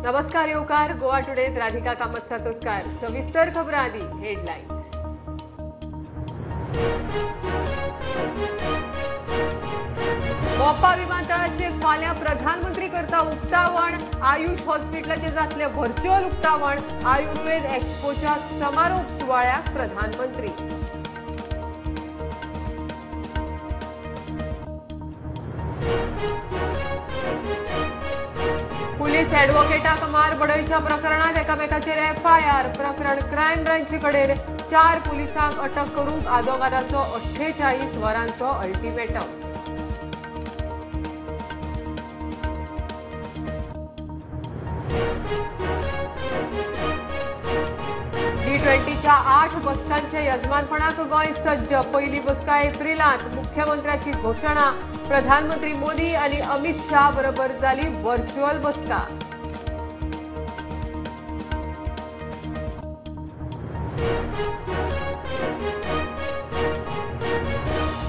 नमस्कार येवकार गोवा टुडेत राधिका कामत सातोस्कार सविस्तर खबरां आदी हेडलायन्स। मोपा विमानतळाचे फाल्यां प्रधानमंत्री करता उक्तावण, आयुष हॉस्पिटलाचे जातले व्हर्च्युअल उक्तावण, आयुर्वेद एक्सपोच्या समारोप सुवाळ्याक प्रधानमंत्री। पुलीस ॲडव्होकेटाक मार बडयच्या प्रकरणात एकामेकाचेर FIR प्रकरण क्रायम ब्रांची कडेन 4 पुलिसांक अटक करूंक आदोगादाचो 48 वरांचो अल्टिमेटम। G20च्या 8 बसकांचे यजमानपणाक गोंय सज्ज। पहिली बसका एप्रिलांत। मुख्यमंत्र्याची घोषणा। प्रधानमंत्री मोदी आणि अमित शाह बरोबर जाली व्हर्च्युअल बसका।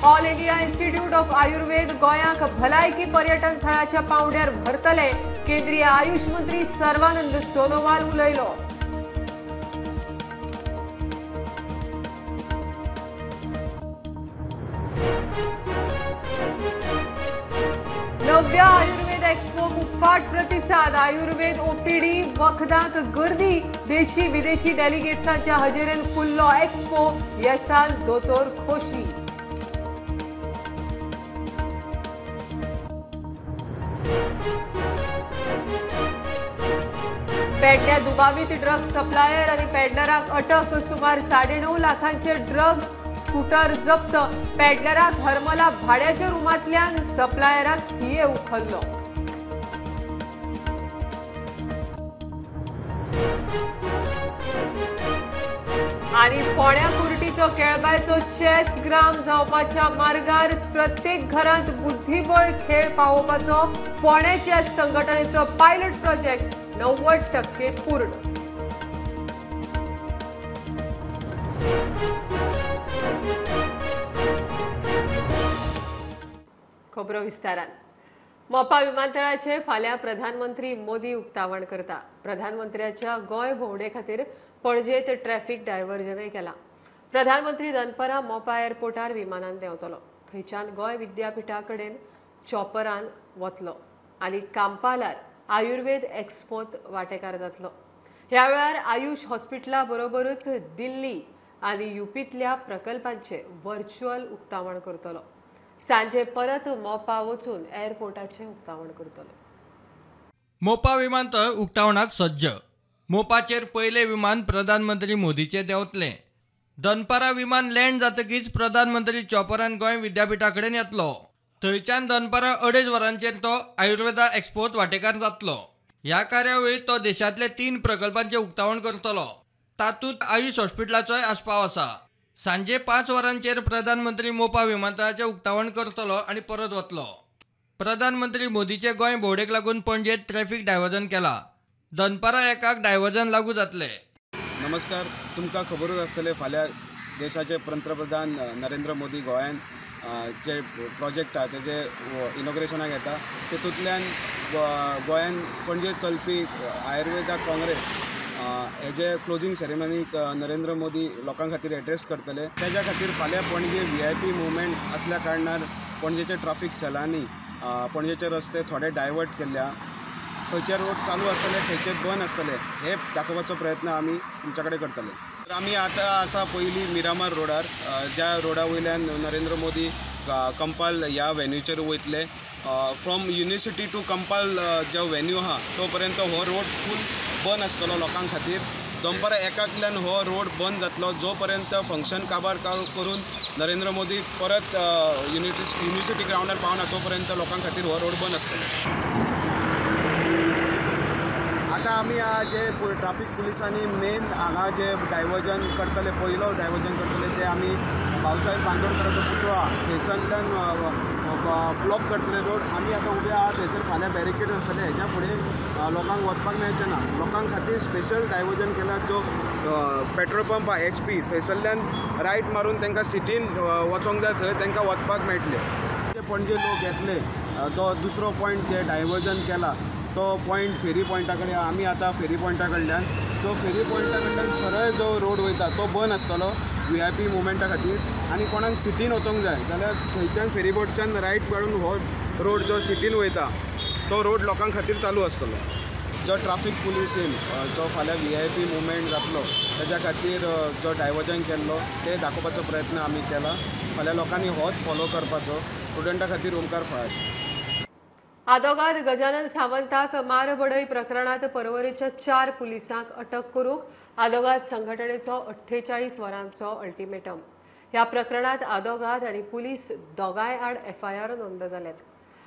All India institute of Ayurveda गोंयाक भलायकी पर्यटन थळाच्या पावंड्यार व्हरतले। केंद्रीय आयुष मंत्री सर्वानंद सोनोवाल उलयलो। नव्या आयुर्वेद एक्सपोक उप्पाट प्रतिसाद। आयुर्वेद OPD वखदांक गर्दी। देशी विदेशी डेलिगेट्सांच्या हजेरेन फुल्लो एक्सपो। येसान दोतोर खोशी। पेडण्या दुबावित ड्रग्स सप्लायर आणि पेडलराक अटक। सुमार 9.5 लाखांचे ड्रग्स स्कूटर जप्त। पेडलराक हरमला भाड्याच्या रूमांतल्यान सप्लायराक थिये उखल्लो। आणि फोंड्या कुर्टीचो केळबायचो चेस ग्राम जावपाच्या मार्गार। प्रत्येक घरांत बुद्धिबळ खेळ पावोवपाचो फोंडे चेस संघटनेचो पायलट प्रोजेक्ट 90% पूर्ण। खबरो विस्तारान। मोपा विमानतळाचे फाल्यां प्रधानमंत्री मोदी उक्तावण करता। प्रधानमंत्र्याच्या गोंय भोंवडे खातीर पणजेत ट्रॅफिक डायव्हर्जनय केला। प्रधानमंत्री दनपारां मोपा एअरपोर्टार विमानान देंवतलो। थंयच्यान गोंय विद्यापीठा कडेन चॉपरान वतलो आनी कांपालार आयुर्वेद एक्सपोत वांटेकार जातलो। ह्या वेळार आयुष हॉस्पिटला बरोबरच दिल्ली आनी UPतल्या प्रकल्पांचे व्हर्च्युअल उक्तावण करतलो। सांजे परत मोपा वचून एअरपोर्टाचे उक्तावण करतलो। मोपा विमानतळ उक्तावणाक सज्ज। मोपाचेर पयले विमान प्रधानमंत्री मोदीचे देंवतले। दनपारा विमान लँड जातकीच प्रधानमंत्री चॉपरान गोंय विद्यापीठा कडेन येतलो। थंयच्यान दनपारा 2.5 वरांचेर तो आयुर्वेदा एक्सपोत वांटेकार जातलो। ह्या कार्यावळीत तो देशांतले 3 प्रकल्पांचे उक्तावण करतलो। तातूंत आयुष हॉस्पिटलाचोय आस्पाव आसा। सांजे 5 वरांचेर प्रधानमंत्री मोपा विमानतळाचें उक्तावण करतलो आनी परत वतलो। प्रधानमंत्री मोदीचे गोंय भोंवडेक लागून पणजेत ट्रॅफिक डायव्हर्जन केला। दनपारा 1 डायव्हर्जन लागू जातले। नमस्कार, तुमकां खबरूच आसतलें फाल्यां देशाचे पंतप्रधान नरेंद्र मोदी गोंयान जे प्रोजेक्ट आहा तेजे इनॉग्रेशनाक येता। तेतूंतल्यान गोंयान पणजे चलपी आयुर्वेदा काँग्रेस हेजे क्लोजिंग सेरेमनीक नरेंद्र मोदी लोकां खातीर एड्रेस करतले। तेज्या खातीर फाल्यां पणजे VIP मुवमेंट आसल्या कारणान पणजेचे ट्रॅफिक सेलांनी पणजेचे रस्ते थोडे डायवर्ट केल्ल्या। खंयचे रोड चालू आसतले, खंयचे बंद आसतले हे दाखोवपाचो प्रयत्न आमी तुमच्या कडेन करतले। आमी आतां आसा पयली मिरामार रोडार, ज्या रोडा वयल्यान नरेंद्र मोदी कंपाल ह्या वेन्यूचेर वयतले। फ्रॉम युनिवर्सिटी टू कंपाल जो वेन्यू आहा तो पर्यंत हो रोड फूल बंद आसतलो लोकां खातीर। दनपारा 1 हो रोड बंद जातलो जो पर्यंत फंक्शन काबार करून नरेंद्र मोदी परत युनिवर्सिटी ग्राउंडार पावना तो पर्यंत लोकां खातीर हो रोड बंद आसतलो। आता आमी जे ट्रॅफिक पुलिसांनी मेन हांगा जे डायव्हर्जन करतले, पयलो डायव्हर्जन करतले ते आमी भाऊसाहेब बांदोडकराचो पुतळो आहा थंयसरल्यान ब्लॉक करतले रोड। आमी आतां उबे आहा थंयसर फाल्यां बॅरिकेड आसतले, हेज्या फुडें लोकांक वचपाक मेळचें ना। लोकां खातीर स्पेशल डायव्हर्जन केला जो पेट्रोल पंप आहा HP थंयसरल्यान रायट मारून तांकां सिटीन वचोंक जाय, थंय तांकां वचपाक मेळटलें। पणजे लोक येतले तो दुसरो पॉयंट जे डायव्हर्जन केला तो पॉयंट फेरी पॉयंटा कडेन आमी आतां फेरी पॉयंटा कडल्यान तो फेरी पॉयंटा कडल्यान सरळ जो रोड वयता तो बंद आसतलो VIP मुवमेंटा खातीर आनी कोणाक सिटीन वचोंक जाय जाल्यार थंयच्यान फेरी बोटच्यान रायट काडून हो रोड जो सिटीन वयता तो रोड लोकां खातीर चालू आसतलो. जो ट्राफीक पुलीसीन जो फाल्यां VIP मुवमेंट जातलो तेज्या खातीर जो डायवर्जन केल्लो ते दाखोवपाचो प्रयत्न आमी केला. फाल्यां लोकांनी होच फॉलो करपाचो स्टुडंटा खातीर ओमकार फळार. आदोगाद गजानन सावंताक मारबडय प्रकरणात परवरेच्या 4 पुलिसांक अटक करूंक आदोगाद संघटनेचो 48 वरांचो अल्टिमेटम. ह्या प्रकरणात आदोगाद आनी पुलीस दोगांय आड FIR नोंद जाल्यात.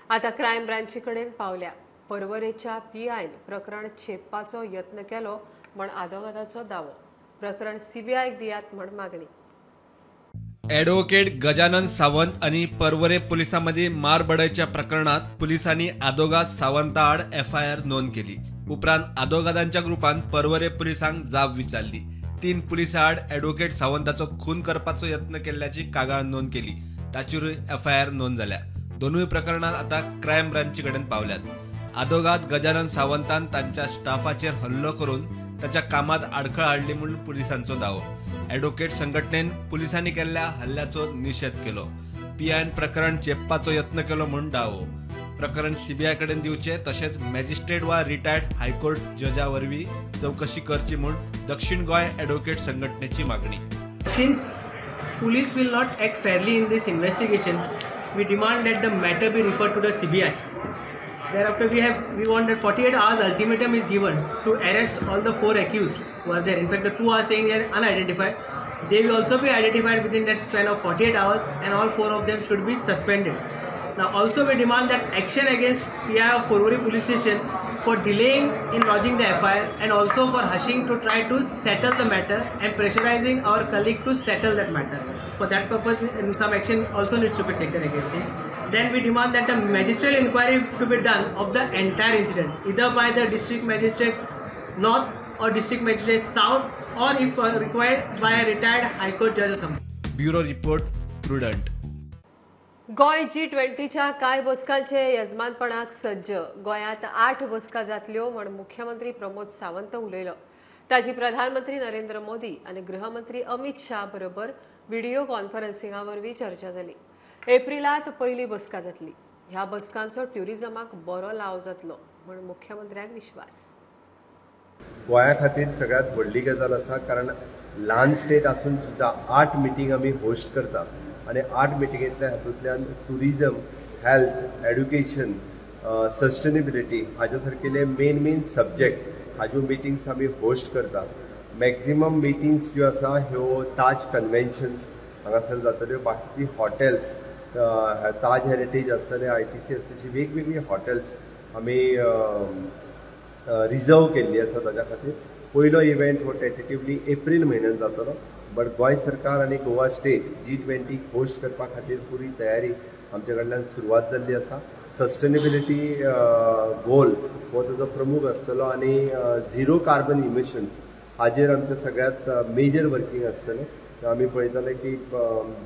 आता क्रायम ब्रांची कडेन पावल्या. परवरेच्या PIन प्रकरण छेपपाचो यत्न केलो म्हण आदोगादाचो दावो. प्रकरण CBIक दियात म्हण मागणी. ॲडव्होकेट गजानन सावंत आणि परवरे पोलिसांमध्ये मारबडयच्या प्रकरणात पोलिसांनी आदोगाद सावंता आड FIR नोंद केली. उपरांत आदोगादांच्या ग्रुपान परवरे पोलिसांक जाब विचारली. 3 पुलिसां आड ॲडव्होकेट सावंताचो खून करपाचो यत्न केल्ल्याची कागाळ नोंद केली. ताचेरूय FIR नोंद जाल्या. दोनूय प्रकरणात आता क्रायम ब्रांची कडेन पावल्यात. आदोगाद गजानन सावंतान तांच्या स्टाफाचेर हल्लो करून ताच्या कामात आडखळ हाडली म्हणून पुलिसांचो दावो. ॲडव्होकेट संघटनेन पुलिसांनी केल्ल्या हल्ल्याचो निशेध केलो. PIन प्रकरण चेपपाचो यत्न केलो म्हणून दावो. प्रकरण CBI कडेन दिवचे तशेंच मॅजिस्ट्रेट वा रिटायर्ड हायकोर्ट जजा वरवीं चवकशी करची म्हूण दक्षिण गोंय ॲडव्होकेट संघटनेची मागणी. Since police will not act fairly in this investigation, we demand that the matter be referred to the CBI. Thereafter, we want that 48 hours ultimatum is given to arrest all the 4 accused who are there. In fact, the 2 are saying they are unidentified. They will also be identified within that span of 48 hours, and all 4 of them should be suspended. Now, also we demand that action against PI of Porvorim police station for delaying in lodging the FIR and also for hushing to try to settle the matter and pressurizing our colleague to settle that matter. For that purpose, some action also needs to be taken against him. Then we demand that the magisterial inquiry to be done of the entire incident, either by the district magistrate north or district magistrate south, or if required by a retired high court judge or something. Bureau report prudent. Goa G20च्या कांय बसकांचे येजमानपणाक सज्ज. गोंयांत 8 बसका जातल्यो म्हण मुख्यमंत्री प्रमोद सावंत उलयलो. ताची प्रधानमंत्री नरेंद्र मोदी आनी गृहमंत्री अमित शाह बरोबर व्हिडिओ कॉन्फरन्सिंगा वरवीं चर्चा जाली. एप्रिलांत पयली बसका जातली. ह्या बसकांचो ट्युरिजमाक बरो लाव जातलो म्हण मुख्यमंत्र्याक विश्वास. गोंया खातीर सगळ्यांत व्हडली गजाल आसा, कारण ल्हान स्टेट आसून सुद्दां 8 मिटींग आमी होस्ट करता आनी 8 मिटिंगेंतल्या हातूंतल्यान टुरिजम, हेल्थ, एड्युकेशन, सस्टेनेबिलिटी हाजे सारकेले मेन सब्जेक्ट हाज्यो मिटिंग्स आमी होस्ट करता. मॅक्झिमम मिटिंग्स ज्यो आसा ह्यो ताज कन्वेन्शन्स हांगासर जातल्यो. बाकीची हॉटेल्स, ताज हेरिटेज आसतले, ITC आसतली, वेगवेगळी हॉटेल्स आमी रिजर्व केल्ली आसा ताच्या खातीर. पयलो इव्हेंट हो टेंटेटिवली एप्रील म्हयन्यात जातलो. बट गोंय सरकार आनी गोवा स्टेट G20 होस्ट करपा खातीर पुरी तयारी आमचे कडल्यान सुरवात जाल्ली आसा. सस्टेनेबिलिटी गोल हो ताजो प्रमुख आसतलो आनी 0 कार्बन इमिशन्स हाजेर आमचे सगळ्यांत मेजर वर्कींग आसतलें. आमी पळयतले की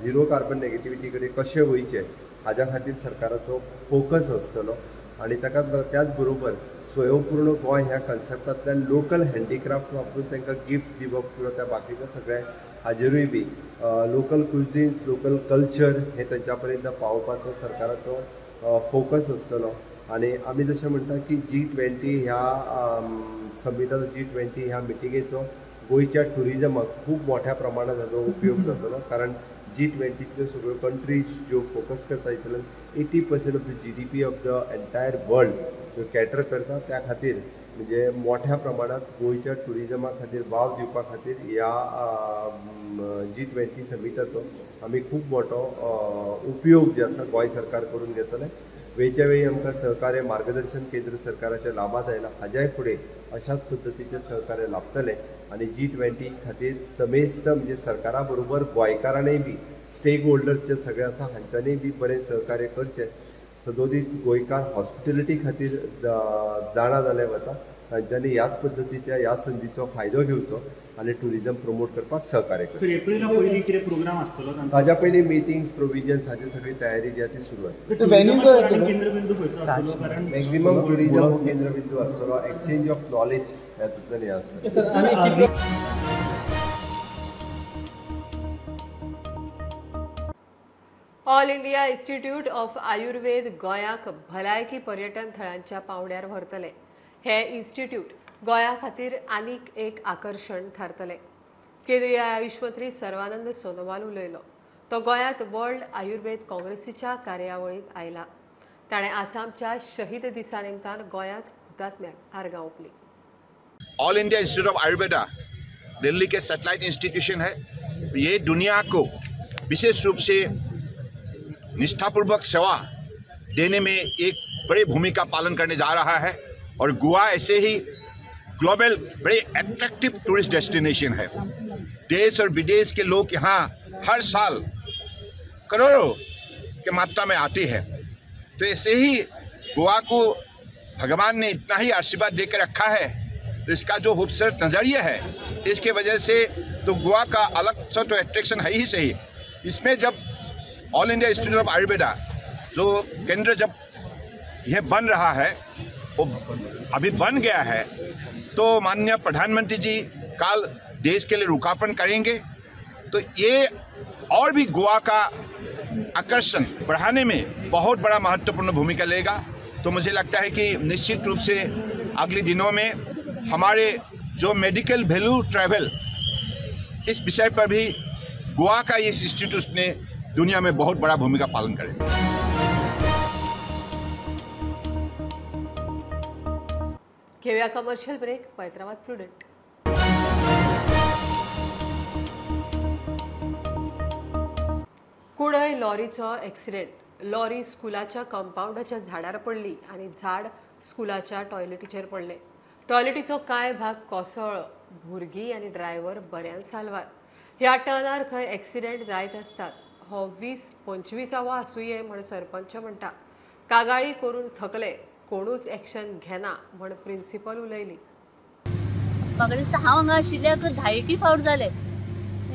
0 कार्बन नेगेटिविटी कडेन कशें वयचें हाज्या खातीर सरकाराचो फोकस आसतलो. आनी त्याच बरोबर स्वयंपूर्ण गोंय ह्या कन्सेप्टांतल्यान लोकल हँडीक्राफ्ट वापरून तांकां गिफ्ट दिवप किंवा त्या बाकीचे सगळे हाजेरूय बी लोकल कुझिन्स, लोकल कल्चर हे तेंच्या पर्यंत पावोवपाचो सरकाराचो फोकस आसतलो. आनी आमी जशें म्हणटा की G20 ह्या समिटाचो G20 ह्या मिटिंगेचो गोंयच्या टुरिजमाक खूब मोठ्या प्रमाणात हाजो उपयोग जातलो. कारण G20तल्यो सगळ्यो कंट्रीज ज्यो फोकस करता हितूंतल्यान 80% of the GDP of the entire world ज्यो कॅटर करता त्या खातीर म्हणजे मोठ्या प्रमाणात गोंयच्या टुरिजमा खातीर वाव दिवपा खातीर ह्या G20 समिटाचो आमी खूब मोठो उपयोग जे आसा गोंय सरकार करून घेतले. वेळच्या वेळी आमकां सहकार्य मार्गदर्शन केंद्र सरकाराचे लाभात आयला. हाज्याय फुडें अशाच पद्दतीचें सहकार्य लाभतलें आनी G20 खातीर समेस्त म्हणजे सरकारा बरोबर गोंयकारांनीय बी स्टेक होल्डर्स जे सगळे आसा हांच्यांनी बी बरें सहकार्य करचें. सदोदीत गोंयकार हॉस्पिटॅलिटी खातीर जाणा जाले वता तांच्यांनी ह्याच पद्दतीच्या ह्या संदीचो फायदो घेवचो आनी टुरिजम प्रमोट करपाक सहकार्य करचें. एप्रिला पयलीं कितें प्रोग्राम आसतलो तांचो? ताज्या पयलीं मिटींग प्रोविजन्स हाची सगळी तयारी जी आसा ती सुरू आसा. केंद्रबिंदू खंयचो आसतलो? कारण मॅक्झिमम टुरिजम हो केंद्रबिंदू आसतलो. एक्सचेंज ऑफ नॉलेज ह्यातूंतल्यान हें आसता. All India institute of Ayurveda गोंयाक भलायकी पर्यटन थळांच्या पावंड्यार व्हरतले. हे इन्स्टिट्यूट गोंया खातीर आनीक एक आकर्शण थारतले. केंद्रीय आयुष मंत्री सर्वानंद सोनोवाल उलयलो. तो गोंयांत वर्ल्ड आयुर्वेद काँग्रेसीच्या कार्यावळीक आयला. ताणें आसामच्या शहीद दिसा निमतान गोंयांत हुतात्म्यांक आर्गां ओंपलीं. All India institute of Ayurveda Delhi के सैटेलाइट इंस्टीट्यूशन है. ये दुनिया को विशेष रूप से निष्ठापूर्वक सेवा देने में एक बड़ी भूमिका पालन करने जा रहा है और गोवा ऐसे ही ग्लोबल बड़े अट्रैक्टिव टूरिस्ट डेस्टिनेशन है. देश और विदेश के लोग यहाँ हर साल करोड़ों के मात्रा में आते हैं. तो ऐसे ही गोवा को भगवान ने इतना ही आशीर्वाद देकर रखा है. तो इसका जो खूबसूरत नज़रिया है इसके वजह से तो गोवा का अलग सा तो अट्रैक्शन है ही सही. इसमें जब all India institute of Ayurveda जो केंद्र जब यह बन रहा है वो अभी बन गया है तो माननीय प्रधानमंत्री जी कल देश के लिए लोकार्पण करेंगे. तो ये और भी गोवा का आकर्षण बढ़ाने में बहुत बड़ा महत्वपूर्ण भूमिका लेगा. तो मुझे लगता है कि निश्चित रूप से अगले दिनों में हमारे जो मेडिकल वैल्यू ट्रैवल इस विषय पर भी गोवा का इस इंस्टीट्यूट ने दुनिया में बहुत बड़ा भूमिका पालन करेगा. घेऊया कमर्शियल ब्रेक. पैत्राबाद प्रुडंट. कुडय लॉरीचो एक्सिडेंट. लॉरी स्कुलाच्या कंपाऊंडाच्या झाडार पडली आणि झाड स्कुलाच्या टॉयलेटीचेर पडले. टॉयलेटीचो कांय भाग कोसळ्ळो. भुरगीं आनी ड्रायव्हर बऱ्यान साल्वार. ह्या टर्नार खंय एक्सिडेंट जायत आसतात. हो 20-25 आसूये म्हण सरपंच म्हणटा. कागाळी करून थकले. कोणूच एक्शन घेना म्हण प्रिन्सिपल उलयली. म्हाका दिसता हांव हांगा आशिल्ल्याक 10 फावट जाले.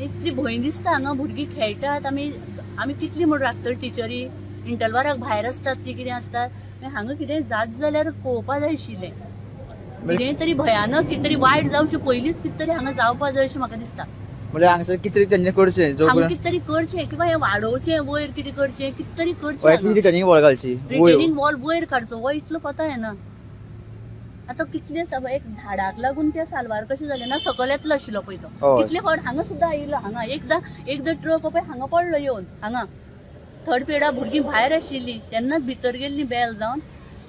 इतली भंय दिसता हांगा भुरगीं खेळटात. आमी कितली म्हूण राखतली टिचरी. इंटरवलाक भायर आसतात ती कितें आसतात. हांगा कितें जात जाल्यार पळोवपा जाय आशिल्लें. कितें तरी भयानक कितें तरी वायट जावचें पयलींच कितें तरी हांगा जावपा जाय अशें म्हाका दिसता. म्हणजे हांगसर कितें तरी तेंचें करचें. हांगा कितें तरी करचें किंवा हें वाडोवचें वयर कितें करचें कितें तरी करचें. रिटर्निंग वॉल घालची. रिटेनिंग वॉल वयर काडचो वो इतलो कोता येना. आतां कितले एक झाडाक लागून ते साल्वार कशें जालें ना सकयल येतलो आशिल्लो पळय तो. कितले फावट हांगा सुद्दां आयिल्लो. हांगा एकदां ट्रक पळय हांगा पडलो येवन. हांगा थर्ड पेडा भुरगीं भायर आशिल्लीं तेन्नाच भितर गेल्लीं बेल जावन.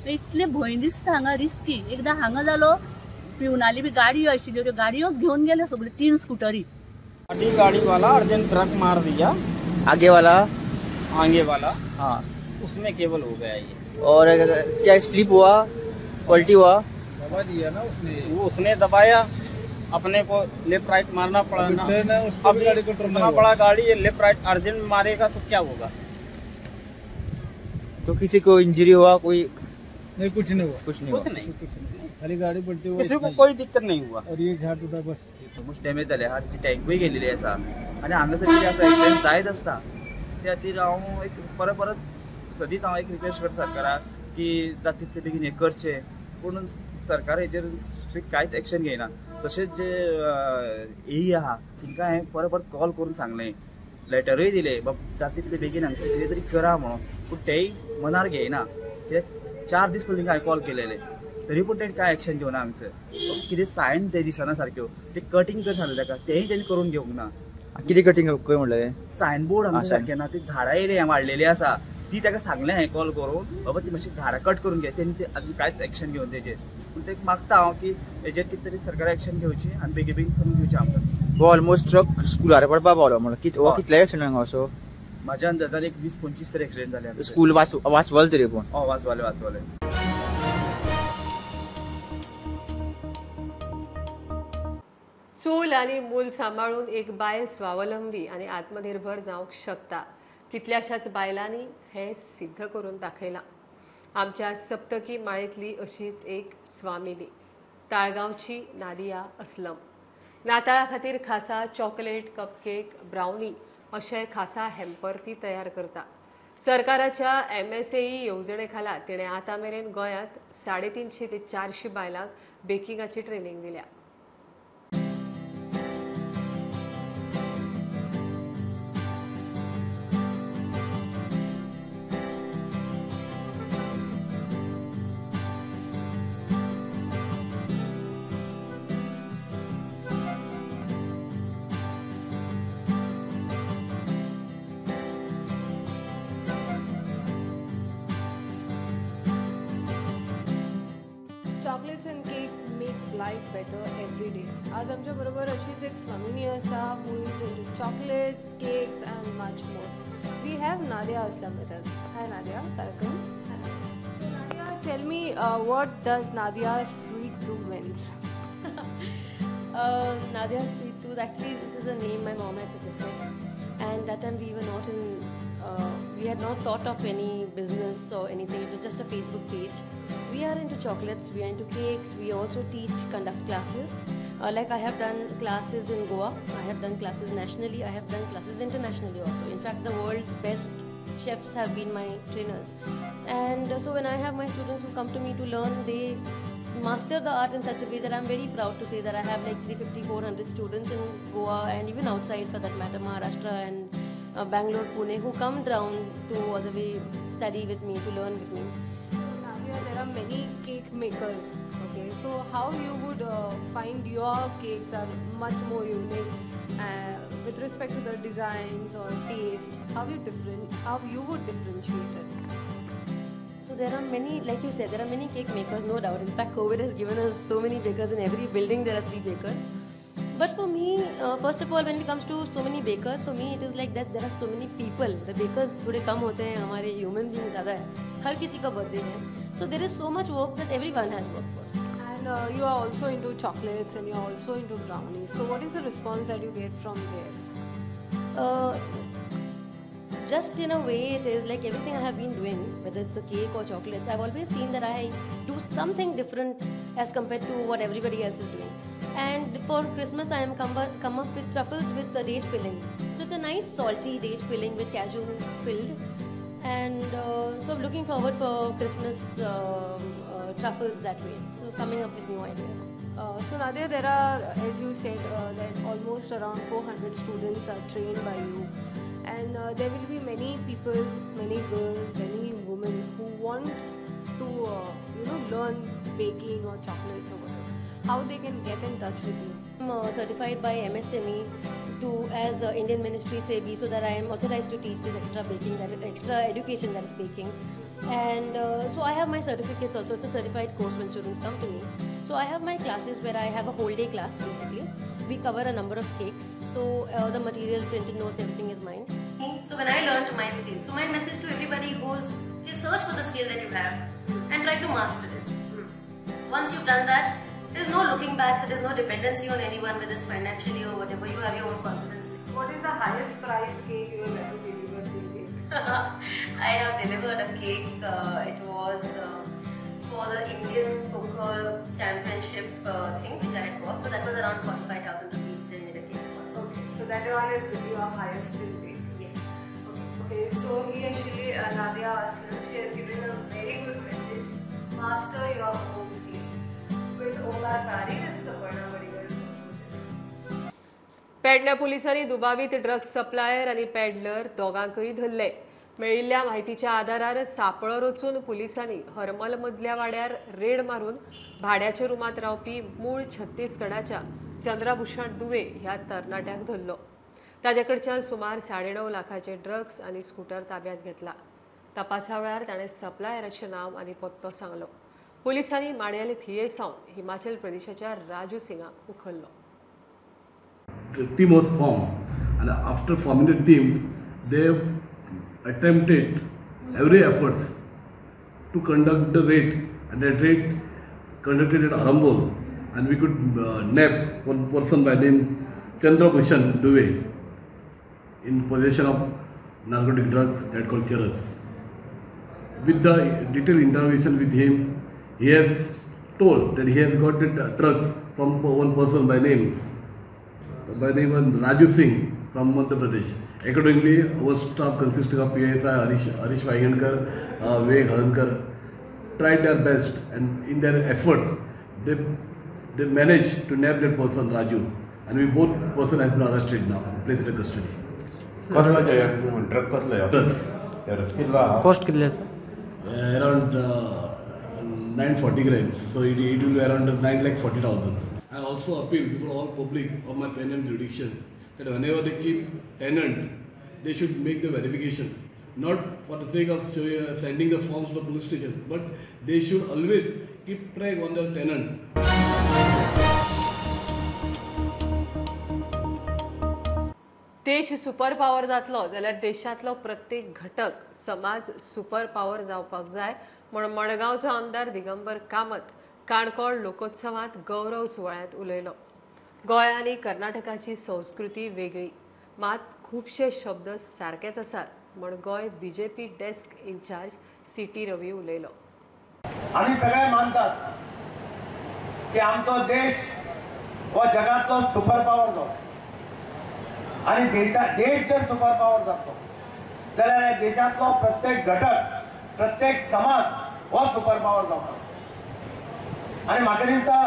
इतले भंय दिसता हांगा रिस्की. एकदां हांगा जालो पिवनाली बी गाडयो आशिल्ल्यो त्यो गाडयोच घेवन गेल्यो सगळ्यो 3 स्कूटरी. गाड़ी वाला अर्जेंट ट्रक मार दिया आगे वाला. हाँ उसमें केवल हो गया ये. और क्या स्लिप हुआ पलटी हुआ? दबा दिया ना उसने दबाया. अपने को लेफ्ट राइट मारना पड़ा ना. अब गाड़ी को टर्न पड़ा. गाड़ी ये लेफ्ट राइट अर्जेंट मारेगा तो क्या होगा? तो किसी को इंजरी हुआ? कोई नहीं कुछ नहीं खाली गाड़ी पलटी हुआ. किसी को कोई दिक्कत नहीं हुआ. और ये झाड़ टूटा बस. मोस्ट डॅमेज जाले आहा. तिची टँकूय गेलेली आसा आनी हांगासर कितें आसा एक्सिडेंट जायत आसता. त्या खातीर हांव एक परत सदींच हांव एक रिक्वेस्ट करता सरकाराक की जाता तितले बेगीन हें करचें. पूण सरकार हेचेर कांयच एक्शन घेयना. तशेंच जे एई आहा तिंकां हांवें परत कॉल करून सांगलें. लेटरूय दिले बाबा जाता तितले बेगीन हांगासर कितें तरी करा म्हणून. पूण तेय मनार घेयना. ते 4 दीस पयलीं हांवें कॉल केलेले तरी पूण तेणें कांय एक्शन घेवना. हांगसर कितें सायन ते दिसना सारक्यो. ते कटींग कर सांगलें ताका तेंय तेणी करून घेवंक ना. कितें कटींग खंय म्हणलें? सायन बोर्ड हांगा सारकें ना. ती झाडां येयली वाडलेली आसा. ती ताका सांगलें हांवें कॉल करून बाबा ती मातशी झाडां कट करून घे. तेणी अजून कांयच एक्शन घेवन तेजेर. पूण ते मागता हांव की हेजेर कितें तरी सरकार एक्शन घेवची आनी बेगीन करून दिवचें आमकां. हो ऑलमोस्ट ट्रक स्कुलार पडपा पावलो म्हणून कितले एक्सिडेंट हांगा असो? म्हाज्या अंदाजान एक 20-25 तरी एक्सिडेंट जाले. स्कूल वाचवाल तरी पूण? हय वाचवाले. चूल आनी मूल सांबाळून एक बायल स्वावलंबी आनी आत्मनिर्भर जावंक शकता. कितल्याशाच बायलांनी हें सिद्ध करून दाखयलां. आमच्या सप्तकी माळेंतली अशीच एक स्वामिनी. ताळगांवची नादिया असलम. नाताळा खातीर खासा चॉकलेट, कपकेक, ब्राउनी अशे खासा हॅम्पर ती तयार करता. सरकाराच्या MSAE येवजणे खाला तिणें आतां मेरेन गोंयांत 350 ते 400 बायलांक बेकिंगाची ट्रेनिंग दिल्या. Chocolates and cakes makes life better every day. आज आमच्या बरोबर अशीच एक स्वामिनी आसा who is into chocolates, cakes and much more. We have Nadia Aslam with us. Hi Nadia, welcome. So Nadia, tell me what does Nadia's Sweet Tooth means? Nadia's Sweet Tooth, actually this is a name my mom had suggested, and that time we were not in we had not thought of any business or anything. It was just a Facebook page. We are into chocolates, we are into cakes, we also teach conduct classes. Like I have done classes in Goa, I have done classes nationally, I have done classes internationally also. In fact, the world's best chefs have been my trainers. And so when I have my students who come to me to learn, they master the art in such a way that I'm very proud to say that I have like 350-400 students in Goa and even outside for that matter, Maharashtra and Bangalore, Pune, who come down to other way study with me, to learn with me. Nadia, there are many cake makers. Okay, so how you would find your cakes are much more unique with respect to the designs or taste? How you would differentiate it? So there are many, like you said, there are many cake makers, no doubt. In fact, COVID has given us so many bakers. In every building there are 3 bakers. But for me, first of all, when it comes to so many bakers, for me it is like that there are so many people. The bakers थोड़े कम होते हैं, हमारे human beings ज़्यादा है. हर किसी का birthday है. So there is so much work that everyone has worked for. And you are also into chocolates and you are also into brownies. So what is the response that you get from there? Just in a way, it is like everything I have been doing, whether it's a cake or chocolates, I've always seen that I do something different as compared to what everybody else is doing. And for Christmas, I am come up with truffles with the date filling. So it's a nice salty date filling with cashew filled. And so I'm looking forward for Christmas truffles that way. So coming up with new ideas. So Nadia, there are, as you said, that almost around 400 students are trained by you. And there will be many people, many girls, many women who want to, learn baking or chocolates or whatever. How they can get in touch with you? I'm certified by MSME as Indian Ministry SEBI, so that I am authorized to teach this extra baking, extra education that is baking. And so I have my certificates also. It's a certified course when students come to me. So I have my classes where I have a whole day class basically. We cover a number of cakes. So the material, printed notes, everything is mine. So when I learned my skill, so my message to everybody goes, search for the skill that you have and try to master it. Once you've done that, there's no looking back, there's no dependency on anyone, whether it's financially or whatever, you have your own confidence. What is the highest priced cake you have ever delivered till date? I have delivered a cake, it was for the Indian Poker Championship thing which I had got, so that was around 45,000 rupees which I made a cake for. Okay, so that one is your highest till date? Yes. Okay, so here she, Nadia Aslam, she has given a very good message. Master your own skill. With Omar Fari, this is Aparna Vadigal. पेडण्या पोलिसांनी दुबावीत drugs supplier आणि peddler दोगांकय धरले. मेळिल्ल्या माहितीच्या आधारार सापळो रचून पुलिसांनी हरमल मदल्या वाड्यार रेड मारून भाड्याच्या रुमात रावपी मूळ छत्तीसगडाच्या चंद्रभूषण दुवे ह्या तरणाट्याक धरलो. ताचे कडच्यान सुमार 9.5 लाखाचे ड्रग्स आणि स्कूटर ताब्यात घेतला. तपासा वेळार ताणें सप्लायराचे नाव आणि पत्तो सांगलो. पुलिसांनी माड्याले थिये सावन हिमाचल प्रदेशाच्या Raju सिंगाक उखल्लो. The team was formed, and after forming the teams, they attempted every efforts to conduct the raid, and that raid conducted at Arambol, and we could nab one person by name Chandrabhushan Duve in possession of narcotic drugs that called charas. With the detailed interrogation with him, he has told that he has got the drugs from one person by name Raju Singh from Madhya Pradesh. Accordingly, our staff consisting of PSI Harish Vaigankar, Vivek Harankar tried their best, and in their efforts they managed to nab that person Raju, and we both person has been arrested now and placed in custody. Drug कसलो cost कितले आसा? Around 940 grams, so it will be around 9,40,000. I also appeal to all public of my pen and jurisdiction that whenever they keep tenant, they should make the verification, not for the sake of sending the forms to the police station, but they should always keep track on their tenant. देश super power जातलो जाल्यार देशांतलो प्रत्येक घटक समाज super power जावपाक जाय म्हण मडगांवचो आमदार दिगंबर कामत काणकोण लोकोत्सवात गौरव सुवाळ्यात उलयलो. गोंय आनी कर्नाटकाची संस्कृती वेगळी, मात खुबशे शब्द सारकेच आसात म्हण Goa BJP desk in-charge CT रवी उलयलो. आमी सगळे मानतात की आमचो देश हो जगातलो सुपर पॉवर जालो आणि देश जर सुपर पॉवर जातो जाल्यार ह्या देशातलो प्रत्येक घटक प्रत्येक समाज हो सुपर पॉवर जावपाक. आणि म्हाका दिसता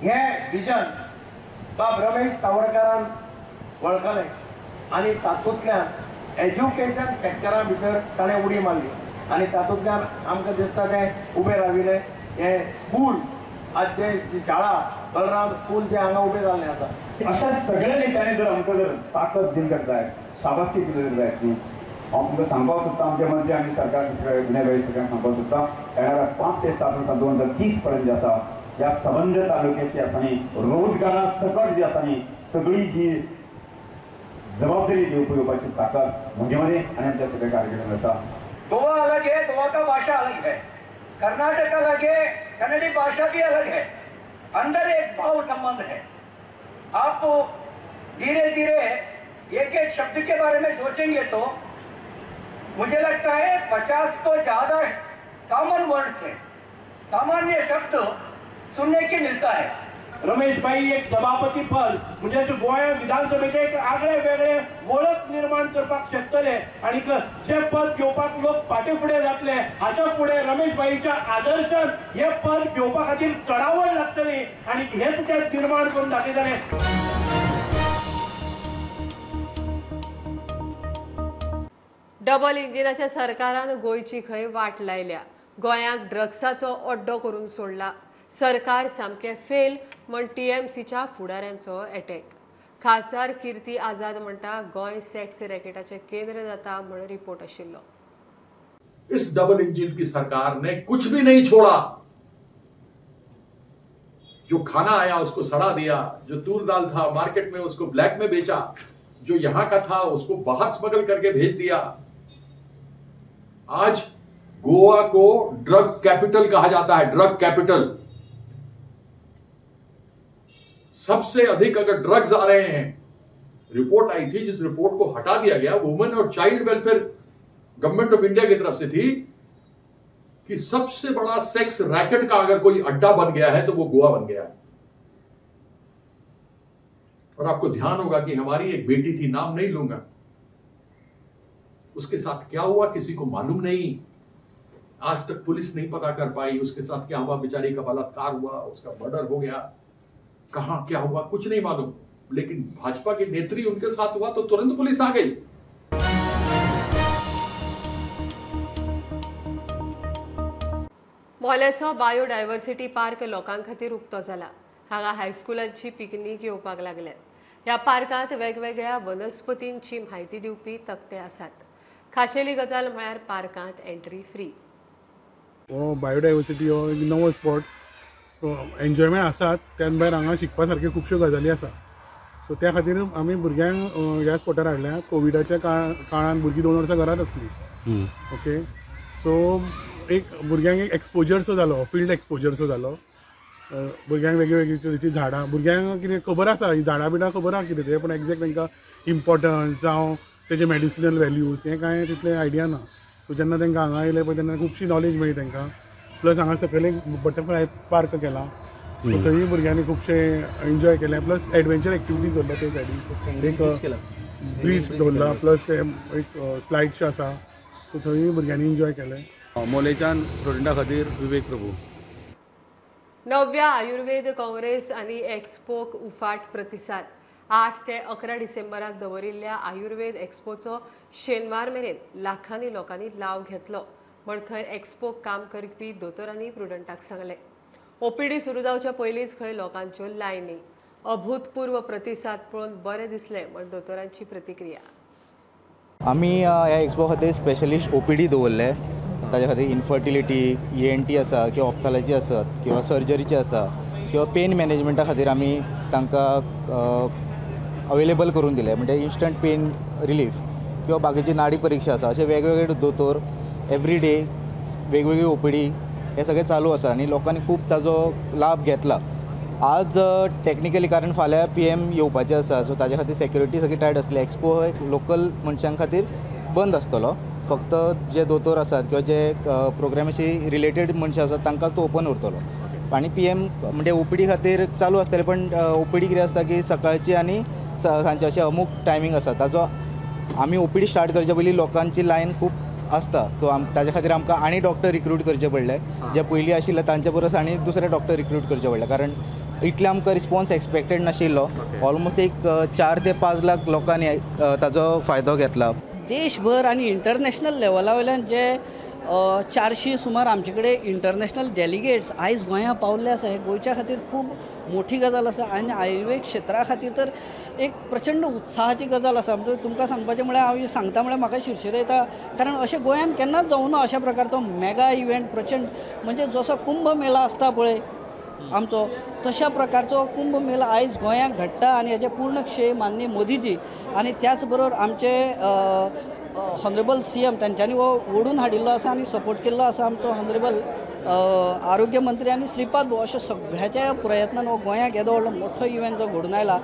हे विजन बाब रमेश तावडकरान वळखलें आणि तातूंतल्यान एज्युकेशन सेक्टरा भितर ताणें उडी मारली आणि तातूंतल्यान आमकां दिसता तें उबें राविल्लें हें स्कूल आज जे शाळा बलराम स्कूल जे हांगा उबें जाल्लें आसा. अशा सगळ्या नेत्यांनी जर आमकां जर ताकद दिवंक जाय, शाबासकी दिवंक जाय ती हांव तुमकां सांगपाक सोदता. आमचे मंत्री आनी सरकार गुन्हेगारी सगळ्यांक सांगपाक सोदता. येणाऱ्या 5 ते 7 वर्सां 2030 पर्यंत जे आसा ह्या सबंद तालुक्याची आसा न्ही रोजगारा सकट जी आसा न्ही सगळी जी जबाबदारी घेवपाची ताकद म्हणजे मध्ये आनी आमच्या सगळ्या कार्यक्रमांत आसा. गोवा अलग है, गोवा का भाषा अलग है, कर्नाटक अलग है, कन्नड़ी भाषा भी अलग है, अंदर एक भाव संबंध है. आप धीरे धीरे एक एक शब्द के बारे में सोचेंगे तो मुझे लगता है 50 को ज्यादा कॉमन वर्ड्स है, सामान्य शब्द सुनने की मिलता है. रमेश भाई एक सभापती पद म्हणजे गोंय विधानसभेचे एक आगळे वेगळे वळख निर्माण करपाक शकतले आणि जे पद घेवपाक लोक फाटे फुडें जातले हाच्या फुडें रमेश भाईच्या आदर्शान हे पद घेवपा खातीर चढावण लागतली आणि हेच ते निर्माण करून दाखयतले. डबल इंजिनाच्या सरकारान गोंयची खंय वाट लायल्या. गोंयांक ड्रग्साचो अड्डो करून सोडला. सरकार सामकें फेल म्हण टीएमसीच्या फुडाऱ्यांचो अटॅक. खासदार कीर्ती आझाद म्हणटा गोंय सेक्स रॅकेटाचें केंद्र जाता म्हण रिपोर्ट आशिल्लो. इस डबल इंजन की सरकार ने कुछ भी नहीं छोड़ा. जो खाना आया उसको सड़ा दिया, जो तूर दाल था मार्केट में उसको ब्लैक में बेचा, जो यहां का था उसको बाहर स्मगल करके भेज दिया. आज गोवा को ड्रग कैपिटल कहा जाता है, ड्रग कैपिटल. सबसे अधिक अगर ड्रग्स आ रहे हैं, रिपोर्ट आई थी जिस रिपोर्ट को हटा दिया गया वुमेन और child welfare government of India की तरफ से थी कि सबसे बड़ा सेक्स रैकेट का अगर कोई अड्डा बन गया है तो वो गोवा बन गया है. और आपको ध्यान होगा कि हमारी एक बेटी थी, नाम नहीं लूंगा, उसके साथ क्या हुआ किसी को मालूम नहीं. आज तक पुलिस नहीं पता कर पाई उसके साथ क्या हुआ. बेचारी का बलात्कार हुआ, उसका मर्डर हो गया, कहां क्या हुआ कुछ नहीं मालूम. लेकिन भाजपा के नेत्री उनके साथ हुआ तो तुरंत पुलिस आ गई. मोल्याचो बायोडायवर्सिटी पार्क लोकां खातीर उक्तो जाला. हांगा हायस्कुलांची पिकनीक येवपाक लागल्यात. ह्या पार्कांत वेगवेगळ्या वनस्पतींची म्हायती दिवपी तक्ते आसात. खाशेली गजाल म्हळ्यार पार्कांत एंट्री फ्री. हो बायोडायवर्सिटी हो एक नवो स्पॉट. एन्जॉयमेंट आसात त्यान भायर हांगा शिकपा सारक्यो खुबश्यो गजाली आसा. सो त्या खातीर आमी भुरग्यांक ह्या स्पॉटार हाडल्या. कोविडाच्या काळान भुरगीं 2 वर्सां घरात आसलीं. ओके, सो एक भुरग्यांक एक एक्सपोजरसो जालो, फिल्ड एक्सपोजरसो जालो. भुरग्यांक वेगळी तरेची झाडां, भुरग्यांक कितें खबर आसा ही झाडां बिडां खबर आसा कितें तें, पूण एक्झॅक्ट तांकां इम्पॉर्टन्स जावं तेजे मेडिसिनल वॅल्यूज हें कांय तितलें आयडिया ना. सो जेन्ना तांकां हांगा येयलें पळय तेन्ना खुबशी नॉलेज मेळ्ळी तांकां. प्लस हांगा सकयल एक बटरफ्लाय पार्क केला, सो थंय भुरग्यांनी खुबशे एन्जॉय केले. प्लस एडवेंचर एक्टिविटीज दवरल्या ते सायडीन, एक ब्रीज दवरला, प्लस ते एक स्लायड्स आसा, सो थंय भुरग्यांनी एन्जॉय केले. मोलेच्यान स्टुडंटा खातीर विवेक प्रभू. 9व्या आयुर्वेद काँग्रेस आनी एक्स्पोक उफाट प्रतिसाद. 8 ते 11 डिसेंबराक दवरिल्ल्या आयुर्वेद एक्स्पोचो शेनवार मेरेन लाखांनी लोकांनी लाव घेतलो म्हण थंय एक्स्पोक काम करपी दोतोरांनी प्रुडंटाक सांगलें. ओपीडी सुरू जावच्या पयलींच खंय लोकांच्यो लायनी. अभूतपूर्व प्रतिसाद पळोवन बरें दिसलें म्हण दोतोरांची प्रतिक्रिया. आमी ह्या एक्स्पो खातीर स्पेशलिस्ट ओपीडी दवरले. ताच्या खातीर इनफर्टिलिटी, ENT आसा किंवा ऑप्थॉलॉजी आसत किंवा सर्जरीचे आसा किंवा पेन मॅनेजमेंटा खातीर आमी तांकां अवेलेबल करून दिले. म्हणजे इन्स्टंट पेन रिलीफ किंवा बाकीची नाडी परीक्षा आसा, अशे वेगवेगळे दोतोर एवरी डे वेगवेगळी ओपीडी हे सगळें चालू आसा आनी लोकांनी खूब ताजो लाभ घेतला. आज टॅक्निकली कारण फाल्यां PM येवपाचें आसा, सो ताच्या खातीर सेक्युरिटी सगळी टायट आसली. एक्स्पो लोकल मनशां खातीर बंद आसतलो. फक्त जे दोतोर आसात किंवा जे प्रोग्रामाशी रिलेटेड मनशां आसात तांकांच तो ओपन उरतलो. आनी PM म्हणजे ओपीडी खातीर चालू आसतलें, पण ओपीडी कितें आसता की सकाळची आनी सांजचे अशें अमूक टायमींग आसा. ताजो आमी ओपीडी स्टार्ट करचे पयलीं लोकांची लायन खूब आसता, सो ताच्या खातीर आमकां आनी डॉक्टर रिक्रूट करचे पडले. जे पयलीं आशिल्ले तांचे परस आनी दुसरे डॉक्टर रिक्रूट करचे पडले, कारण इतले आमकां रिस्पॉन्स एक्सपेक्टेड नाशिल्लो. ऑलमोस्ट एक 4 ते 5 लाख लोकांनी ताजो फायदो घेतला. देशभर आणि इंटरनॅशनल लेवला वयल्यान जे 400 सुमार आमचे कडेन इंटरनॅशनल डेलिगेट्स आयज गोंया पावल्ले आसा. हे गोंयच्या खातीर खूब मोठी गजाल आसा आनी आयुर्वेद क्षेत्रा खातीर तर एक प्रचंड उत्साहाची गजाल आसा. म्हणजे तुमकां सांगपाचें म्हळ्यार हांव सांगता म्हळ्यार म्हाका शिरशिरे येता, कारण अशें गोंयान केन्नाच जावं ना अशा प्रकारचो मेगा इव्हेंट प्रचंड. म्हणजे जसो कुंभ मेला आसता पळय आमचो, तशा प्रकारचो कुंभ मेला आयज गोंयांत घडटा आनी हेजे पूर्ण श्रेय माननीय मोदीजी आनी त्याच बरोबर आमचे हॉनरेबल CM तांच्यांनी हो ओडून हाडिल्लो आसा आनी सपोर्ट केल्लो आसा. आमचो हॉनरेबल आरोग्य मंत्री आनी श्रीपाद भाऊ अशा सगळ्याच्या प्रयत्नान हो गोंयांत येदो व्हडलो मोठो इव्हेंट जो घडून आयला.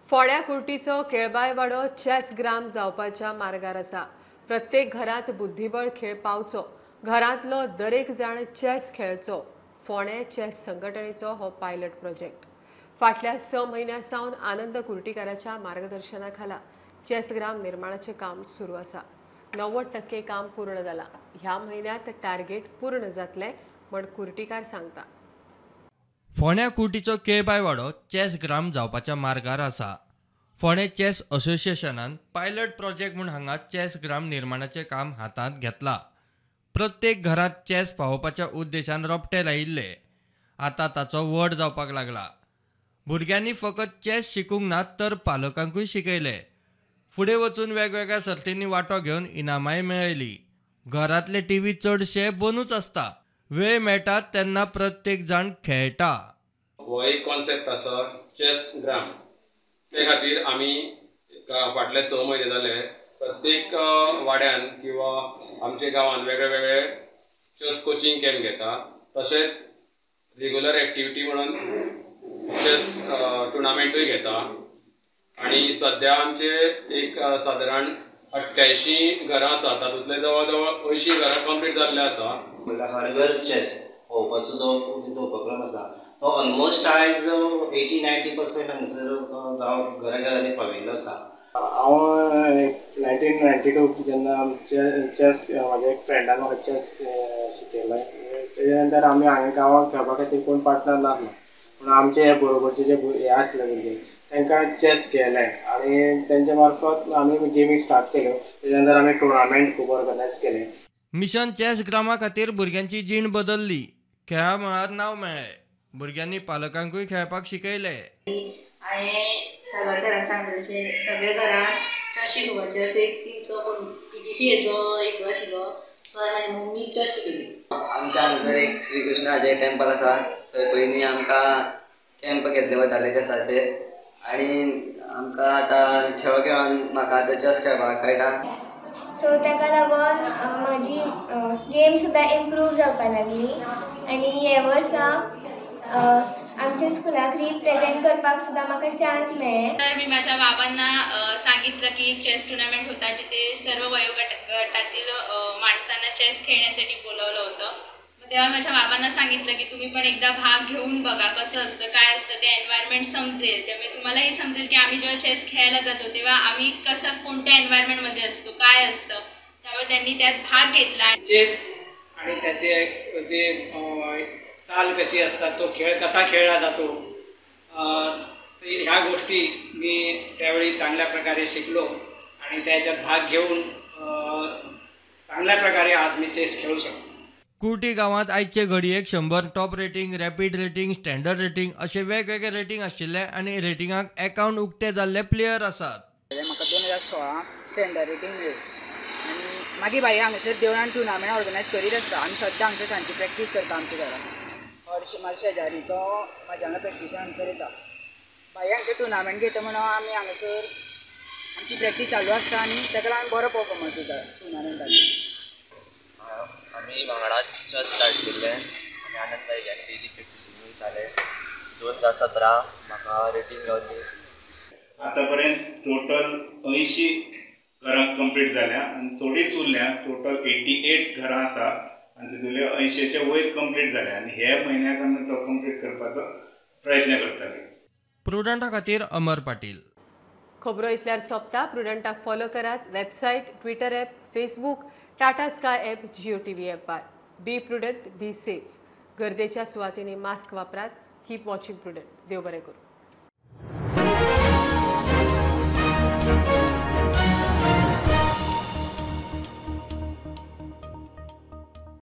फोंड्या कुर्टीचो केळबाय वाडो चॅस ग्राम जावपाच्या मार्गार आसा. प्रत्येक घरात बुद्धीबळ खेळ पावचो, घरांतलो दरेक जाण चॅस खेळचो. फोंड्या चॅस संघटनेचो हो पायलट प्रोजेक्ट. फाटल्या 6 म्हयन्यां सावन आनंद कुर्टीकाराच्या मार्गदर्शना खाला चॅस ग्राम निर्माणाचें काम सुरू आसा. 90% काम पूर्ण जालां. ह्या म्हयन्यांत टार्गेट पूर्ण जातलें म्हण कुर्टीकार सांगता. फोंड्या कुर्टीचो केळबाय वाडो चॅस ग्राम जावपाच्या मार्गार आसा. फोंडे चॅस असोसिएशनान पायलट प्रोजेक्ट म्हूण हांगा चॅस ग्राम निर्माणाचें काम हातांत घेतलां. प्रत्येक घरांत चॅस पावोवपाच्या उद्देशान रोपटे लायिल्ले. आतां ताचो व्हड जावपाक लागला. भुरग्यांनी फकत चॅस शिकूंक ना तर पालकांकूय शिकयले. फुडें वचून वेगवेगळ्या सर्तींनी वांटो घेवन इनामाय मेळयली. घरांतले TV चडशे बंदूच आसता. वेळ मेळटा तेन्ना प्रत्येक जाण खेळटा. हो एक कॉन्सेप्ट आसा चॅस ग्राम. ते खातीर आमी फाटले 6 म्हयने जाले प्रत्येक वाड्यान किंवा आमच्या गांवांत वेगळे वेगळे चॅस कोचिंग कॅम्प घेता. तशेंच रेग्युलर एक्टिविटी म्हणून चॅस टुर्नामेंटूय घेता. आनी सद्या आमचे एक सादारण 88 घरां आसा. तातूंतले जवळ जवळ 80 घरां कंप्लीट जाल्ले आसा. म्हणल्यार हरघर चॅस पळोवपाचो जो उपक्रम आसा तो ऑलमोस्ट आयज 80-90% हांगसर गांव घरांनी पाविल्लो आसा. हांव 1992 जेन्ना चॅस म्हाज्या एक फ्रेंडान म्हाका चॅस शिकयलें. तेजे नंतर आमी हांगा गांवांत खेळपा खातीर कोण पार्टनर नासलो, पूण आमचे हे बरोबरचे जे हे आसले भुरगे तांकां चॅस खेळले आनी तेंच्या मार्फत आमी गेमी स्टार्ट केल्यो. तेजे नंतर आमी टुर्नामेंट खूब ऑर्गनायज केले. मिशन चॅस ग्रामा खातीर भुरग्यांची जीण बदलली. खेळा मळार नांव मेळ्ळें. भुरग्यांनी पालकांकूय खेळपाक शिकयले. हांवें सागर सरान सांगलें तशें सगळे घरान चॅस शिकोवपाचें अशें एक टीमचो PTC हेचो हेतू आशिल्लो. सो हांवें म्हाजी मम्मी चॅस शिकयली. आमच्या हांगसर एक श्री कृष्णाचें टेंपल आसा. थंय पयलीं आमकां कॅम्प घेतले वताले चॅसाचे आनी आमकां आतां खेळ खेळोन म्हाका आतां चॅस खेळपाक कळटा. सो ताका लागून म्हाजी गेम सुद्दां इम्प्रूव जावपाक लागली. आनी हे वर्सा आमच्या स्कुलाक रिप्रेझेंट करपाक सुद्दां म्हाका चान्स मेळ्ळे. तर मी माझ्या बाबांना सांगितलं की चेस टुर्नामेंट होता जिथे सर्व वयोगटातील माणसांना चेस खेळण्यासाठी बोलवलं होतं. मग तेव्हा माझ्या बाबांना सांगितलं की तुम्ही पण एकदा भाग घेऊन बघा कसं असतं काय असतं ते एन्व्हायरमेंट समजेल. त्यामुळे तुम्हालाही समजेल की आम्ही जेव्हा चेस खेळायला जातो तेव्हा आम्ही कसं कोणत्या एन्व्हायरमेंटमध्ये असतो काय असतं. त्यामुळे त्यांनी त्यात भाग घेतला. चेस आणि त्याचे जे चाल कशी असतात तो खेळ कसा खेळला जातो ह्या गोष्टी मी त्यावेळी चांगल्या प्रकारे शिकलो आणि त्याच्यात भाग घेऊन चांगल्या प्रकारे आज मी चेस खेळू शकतो. कुर्टी गांवांत आयचे घडयेक 100 top rating, rapid rating, standard rating असे वेगवेगळे रेटींग आशिल्ले आनी रेटींगाक अकाउंट उक्ते जाल्ले प्लेयर आसात. म्हाका 2016 स्टँडर्ड रेटींग मेळ्ळी आनी मागीर भाई हांगासर देवळान टुर्नामेंट ऑर्गनायज करीत आसता. आमी सद्दां हांगासर सांजची प्रॅक्टीस करता आमच्या घरान. हरशी म्हाजो शेजारी तो म्हाज्या वांगडा प्रॅक्टीसा हांगासर येता. भाई हांगासर टुर्नामेंट घेता म्हणून आमी हांगासर आमची प्रॅक्टीस चालू आसता आनी ताका लागून बरो परफॉर्मन्स दिता टुर्नामेंटाक. आमी वांगडा चेस स्टार्ट केल्ले आनी आनंद भाई डेली प्रॅक्टीसींग वयताले. 2017 म्हाका रेटींग गावली. आतां पर्यंत टोटल 80 घरां कंप्लीट जाल्या आनी थोडीच उरल्या. टोटल 88 घरां आसा आनी तितूंतले 80चे वयर कंप्लीट जाल्या आनी हे म्हयन्याक आमी तो कंप्लीट करपाचो प्रयत्न करतले. प्रुडंटा खातीर अमर पाटील. खबरो इतल्यार सोंपता. प्रुडंटाक फॉलो करात. Website, Twitter app, Facebook, Tata Sky app, Jio TV ॲपार. Be prudent, be safe. गर्देच्या सुवातींनी मास्क वापरात. Keep watching prudent. देव बरें करूं.